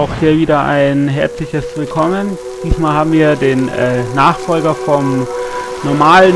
auch hier wieder ein herzliches Willkommen. Diesmal haben wir den Nachfolger vom normalen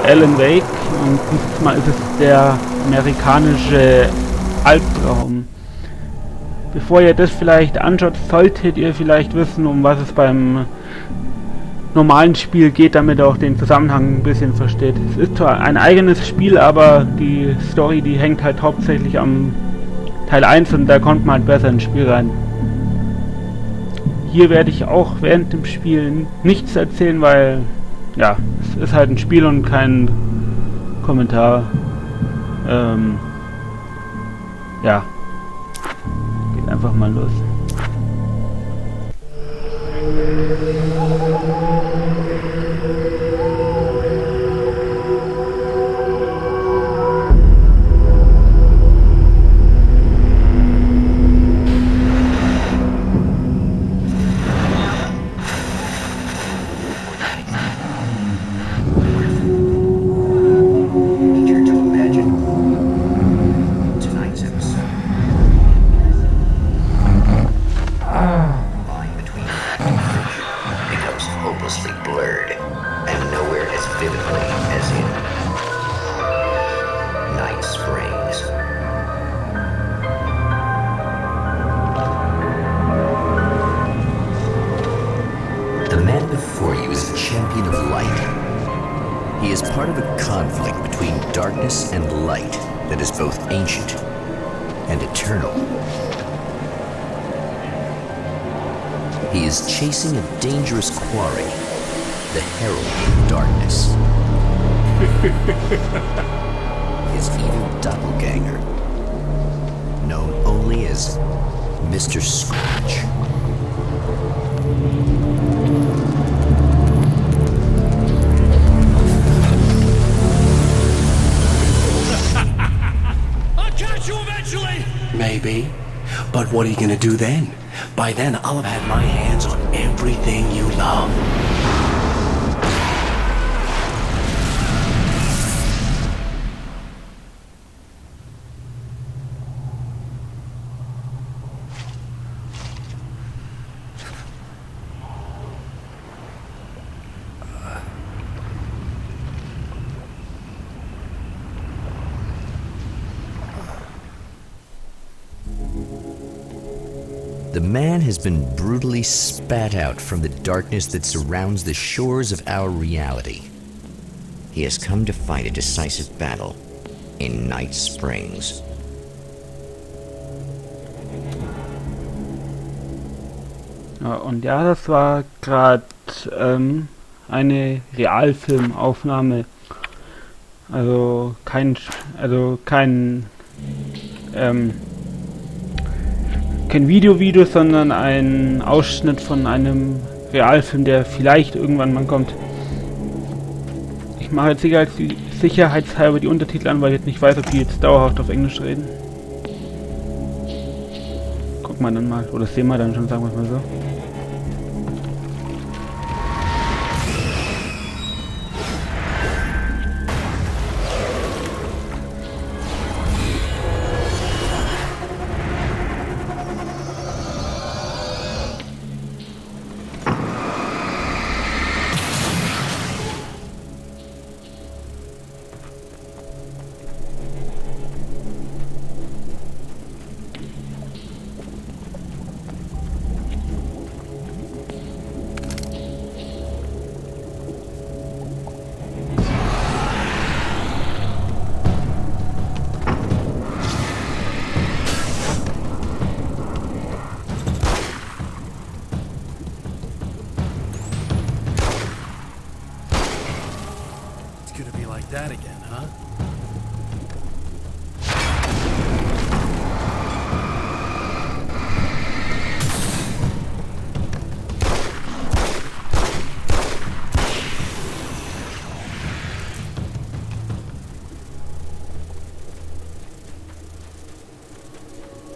Alan Wake und dieses Mal ist es der amerikanische Albtraum. Bevor ihr das vielleicht anschaut, solltet ihr vielleicht wissen, um was es beim normalen Spiel geht, damit ihr auch den Zusammenhang ein bisschen versteht. Es ist zwar ein eigenes Spiel, aber die Story, die hängt halt hauptsächlich am Teil 1 und da kommt man halt besser ins Spiel rein. Hier werde ich auch während dem Spiel nichts erzählen, weil ja, es ist halt ein Spiel und kein Kommentar. Ja, geht einfach mal los. He is part of a conflict between darkness and light that is both ancient and eternal. He is chasing a dangerous quarry, the Herald of Darkness. His evil doppelganger, known only as Mr. Scratch. Maybe. But what are you gonna do then? By then, I'll have had my hands on everything you love. The man has been brutally spat out from the darkness that surrounds the shores of our reality. He has come to fight a decisive battle in Night Springs. Ja, und ja, das war gerade eine Realfilmaufnahme. Also kein Video, sondern ein Ausschnitt von einem Realfilm, der vielleicht irgendwann mal kommt. Ich mache jetzt sicherheitshalber die Untertitel an, weil ich jetzt nicht weiß, ob die jetzt dauerhaft auf Englisch reden. Gucken wir dann mal, oder sehen wir dann schon, sagen wir mal so. That again, huh?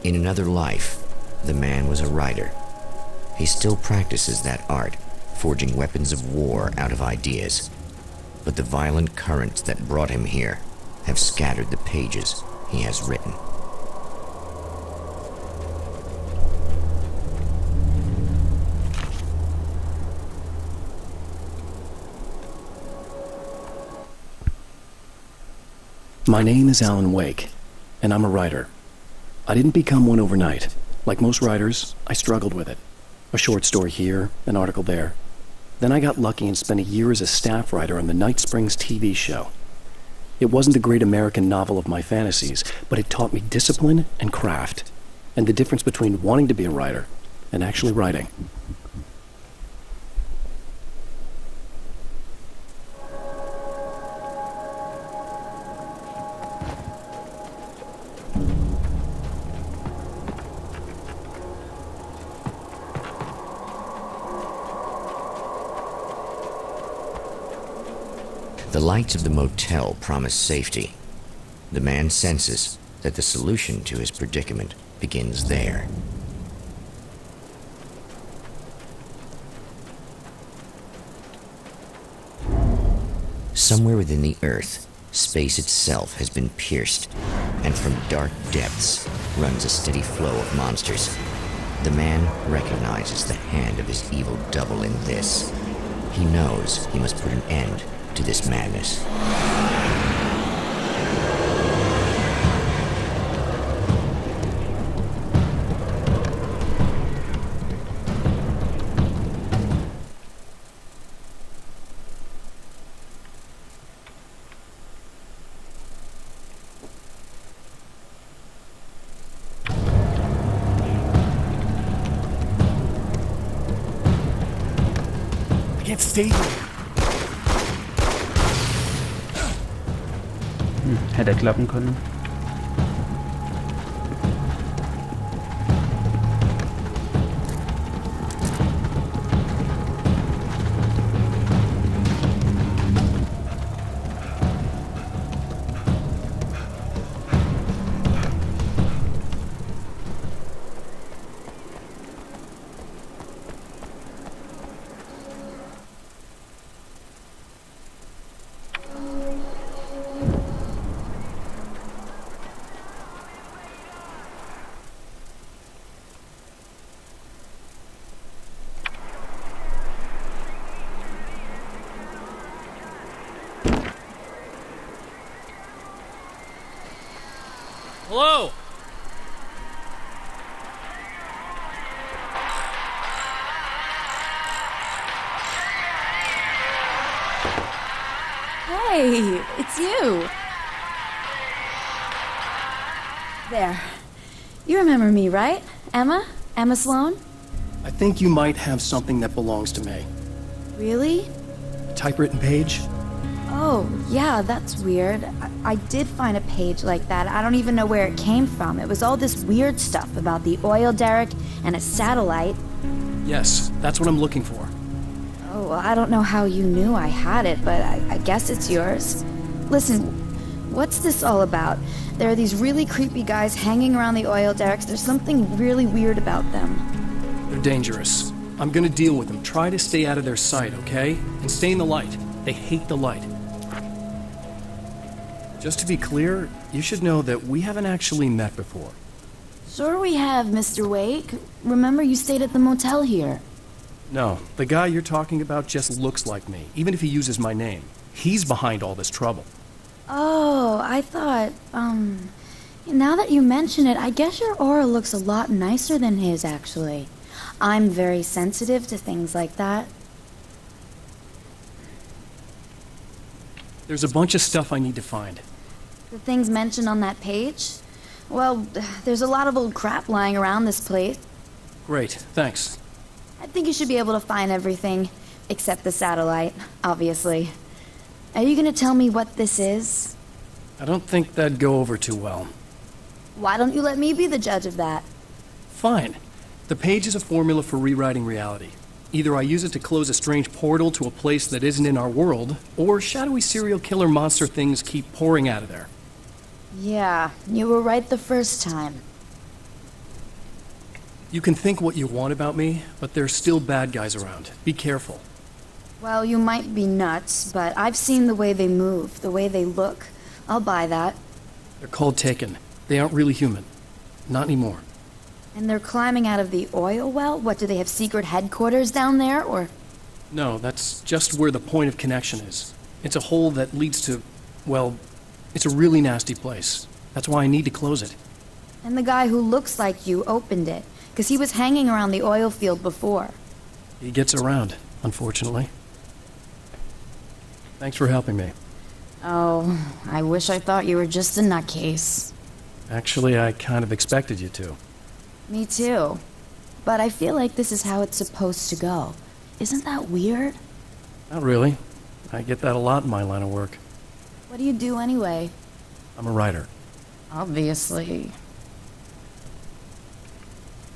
In another life, the man was a writer. He still practices that art, forging weapons of war out of ideas. But the violent currents that brought him here have scattered the pages he has written. My name is Alan Wake, and I'm a writer. I didn't become one overnight. Like most writers, I struggled with it. A short story here, an article there. Then I got lucky and spent a year as a staff writer on the Night Springs TV show. It wasn't the great American novel of my fantasies, but it taught me discipline and craft, and the difference between wanting to be a writer and actually writing. The lights of the motel promise safety. The man senses that the solution to his predicament begins there. Somewhere within the Earth, space itself has been pierced, and from dark depths runs a steady flow of monsters. The man recognizes the hand of his evil double in this. He knows he must put an end to this madness. I can't stay here. Hätte klappen können. Hello? Hey, it's you. There. You remember me, right? Emma? Emma Sloan? I think you might have something that belongs to me. Really? A typewritten page? Oh, yeah, that's weird. I did find a page like that. I don't even know where it came from. It was all this weird stuff about the oil derrick and a satellite. Yes, that's what I'm looking for. Oh, well, I don't know how you knew I had it, but I guess it's yours. Listen, what's this all about? There are these really creepy guys hanging around the oil derricks. There's something really weird about them. They're dangerous. I'm gonna deal with them. Try to stay out of their sight, okay? And stay in the light. They hate the light. Just to be clear, you should know that we haven't actually met before. Sure we have, Mr. Wake. Remember you stayed at the motel here. No, the guy you're talking about just looks like me, even if he uses my name. He's behind all this trouble. Oh, I thought, now that you mention it, I guess your aura looks a lot nicer than his, actually. I'm very sensitive to things like that. There's a bunch of stuff I need to find. The things mentioned on that page? Well, there's a lot of old crap lying around this place. Great, thanks. I think you should be able to find everything, except the satellite, obviously. Are you gonna tell me what this is? I don't think that'd go over too well. Why don't you let me be the judge of that? Fine. The page is a formula for rewriting reality. Either I use it to close a strange portal to a place that isn't in our world, or shadowy serial killer monster things keep pouring out of there. Yeah, you were right the first time. You can think what you want about me, but there's still bad guys around. Be careful. Well, you might be nuts, but I've seen the way they move, the way they look. I'll buy that. They're called Taken. They aren't really human. Not anymore. And they're climbing out of the oil well? What, do they have secret headquarters down there, or...? No, that's just where the point of connection is. It's a hole that leads to, well, It's a really nasty place. That's why I need to close it. And the guy who looks like you opened it, because he was hanging around the oil field before. He gets around, unfortunately. Thanks for helping me. Oh, I wish I thought you were just a nutcase. Actually, I kind of expected you to. Me too. But I feel like this is how it's supposed to go. Isn't that weird? Not really. I get that a lot in my line of work. What do you do anyway? I'm a writer. Obviously.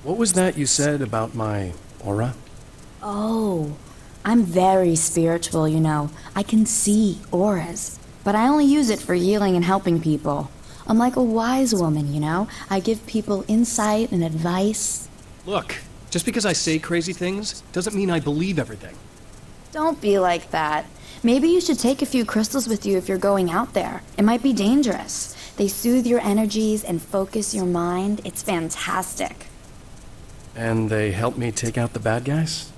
What was that you said about my aura? Oh, I'm very spiritual, you know. I can see auras, but I only use it for healing and helping people. I'm like a wise woman, you know? I give people insight and advice. Look, just because I say crazy things doesn't mean I believe everything. Don't be like that. Maybe you should take a few crystals with you if you're going out there. It might be dangerous. They soothe your energies and focus your mind. It's fantastic. And they help me take out the bad guys?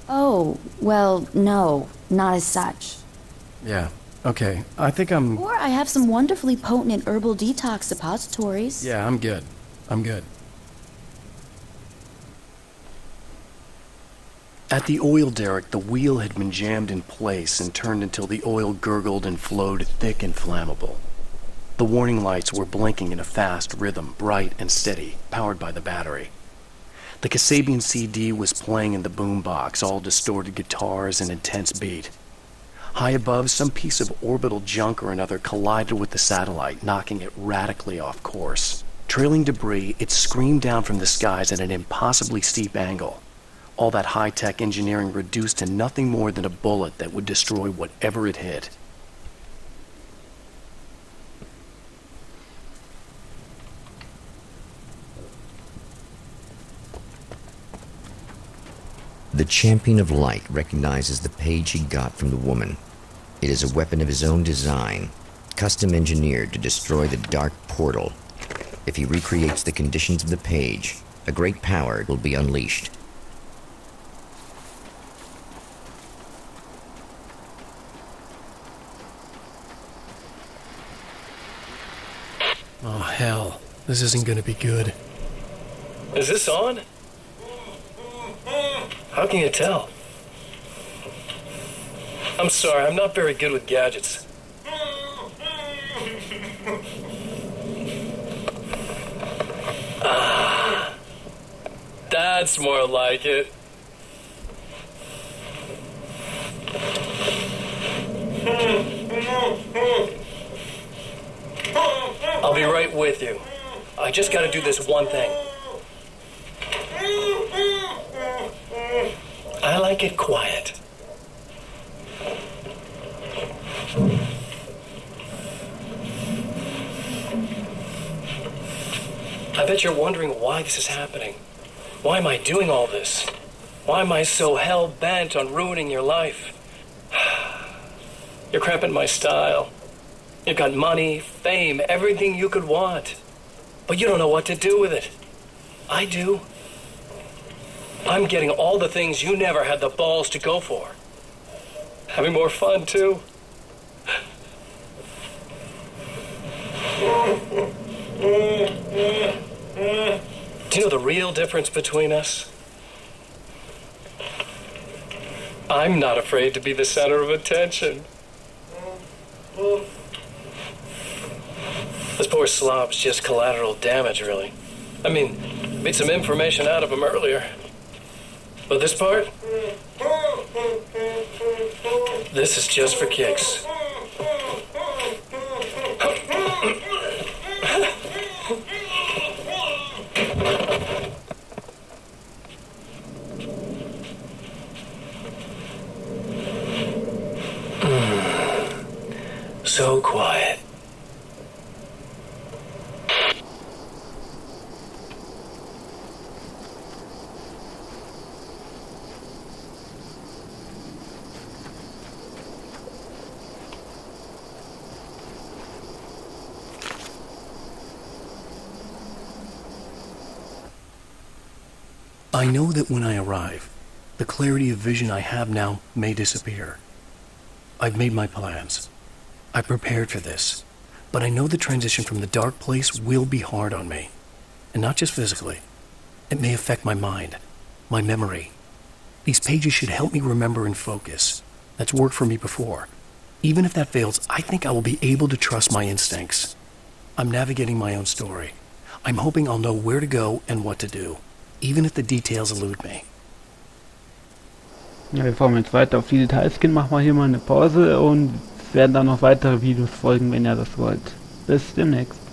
Oh, well, no, not as such. Yeah, okay. I think I'm... Or I have some wonderfully potent herbal detox suppositories. Yeah, I'm good. I'm good. At the oil derrick, the wheel had been jammed in place and turned until the oil gurgled and flowed thick and flammable. The warning lights were blinking in a fast rhythm, bright and steady, powered by the battery. The Kasabian CD was playing in the boombox, all distorted guitars and intense beat. High above, some piece of orbital junk or another collided with the satellite, knocking it radically off course. Trailing debris, it screamed down from the skies at an impossibly steep angle. All that high-tech engineering reduced to nothing more than a bullet that would destroy whatever it hit. The Champion of Light recognizes the page he got from the woman. It is a weapon of his own design, custom engineered to destroy the dark portal. If he recreates the conditions of the page, a great power will be unleashed. Oh, hell. This isn't gonna be good. Is this on? How can you tell? I'm sorry, I'm not very good with gadgets. That's more like it. I'll be right with you. I just gotta do this one thing. I like it quiet. I bet you're wondering why this is happening. Why am I doing all this? Why am I so hell-bent on ruining your life? You're cramping my style. You've got money, fame, everything you could want. But you don't know what to do with it. I do. I'm getting all the things you never had the balls to go for. Having more fun, too. Do you know the real difference between us? I'm not afraid to be the center of attention. This poor slob's just collateral damage, really. I mean, beat some information out of him earlier. But this part? This is just for kicks. So quiet. I know that when I arrive, the clarity of vision I have now may disappear. I've made my plans. I prepared for this. But I know the transition from the dark place will be hard on me. And not just physically. It may affect my mind, my memory. These pages should help me remember and focus. That's worked for me before. Even if that fails, I think I will be able to trust my instincts. I'm navigating my own story. I'm hoping I'll know where to go and what to do, even if the details elude me. Ja, bevor wir jetzt weiter auf die Details gehen, machen wir hier mal eine Pause und es werden dann noch weitere Videos folgen, wenn ihr das wollt. Bis demnächst.